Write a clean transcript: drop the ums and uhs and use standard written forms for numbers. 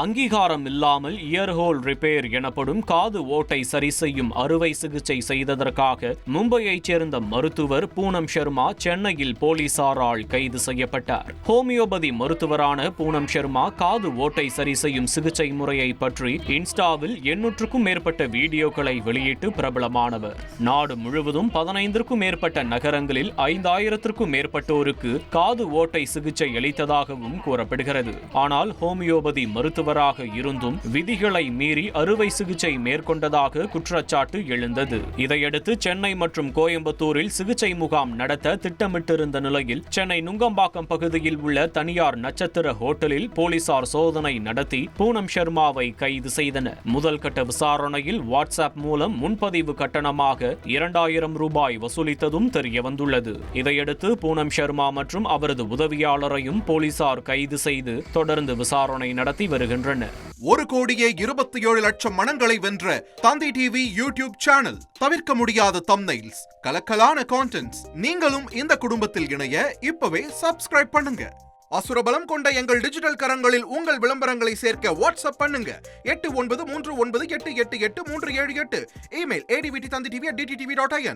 அங்கீகாரம் இல்லாமல் இயர்ஹோல் ரிப்பேர் எனப்படும் காது ஓட்டை சரி செய்யும் அறுவை சிகிச்சை செய்ததற்காக மும்பையைச் சேர்ந்த மருத்துவர் பூனம் சர்மா சென்னையில் போலீசாரால் கைது செய்யப்பட்டார். ஹோமியோபதி மருத்துவரான பூனம் சர்மா காது ஓட்டை சரி செய்யும் சிகிச்சை முறையை பற்றி இன்ஸ்டாவில் 800க்கும் மேற்பட்ட வீடியோக்களை வெளியிட்டு பிரபலமானவர். நாடு முழுவதும் 15க்கும் மேற்பட்ட நகரங்களில் 5000க்கும் மேற்பட்டோருக்கு காது ஓட்டை சிகிச்சை அளித்ததாகவும் கூறப்படுகிறது. ஆனால் ஹோமியோபதி மருத்துவராக இருந்தும் விதிகளை மீறி அறுவை சிகிச்சை மேற்கொண்டதாக குற்றச்சாட்டு எழுந்தது. இதையடுத்து சென்னை மற்றும் கோயம்புத்தூரில் சிகிச்சை முகாம் நடத்த திட்டமிட்டிருந்த நிலையில் சென்னை நுங்கம்பாக்கம் பகுதியில் உள்ள தனியார் நட்சத்திர ஹோட்டலில் போலீசார் சோதனை நடத்தி பூனம் சர்மாவை கைது செய்தனர். முதல் கட்ட விசாரணையில் வாட்ஸ்அப் மூலம் முன்பதிவு கட்டணமாக 2000 ரூபாய் வசூலித்ததும் தெரியவந்துள்ளது. இதையடுத்து பூனம் சர்மா மற்றும் அவரது உதவியாளரையும் போலீசார் கைது செய்து தொடர்ந்து விசாரணை நடத்தி வருகின்றனர். 1,27,00,000 மனங்களை வென்ற தந்தி டிவி யூடியூப் சேனல். தவிர்க்க முடியாத தம்ப்நெயில்ஸ், கலக்கலான கான்டென்ட்ஸ். நீங்களும் இந்த குடும்பத்தில் இணைய இப்பவே சப்ஸ்கிரைப் பண்ணுங்க. அசுரபலம் கொண்ட எங்கள் டிஜிட்டல் கரங்களில் உங்கள் விளம்பரங்களை சேர்க்க வாட்ஸ்அப் பண்ணுங்க. 8939888378. Email advttv@dttv.in.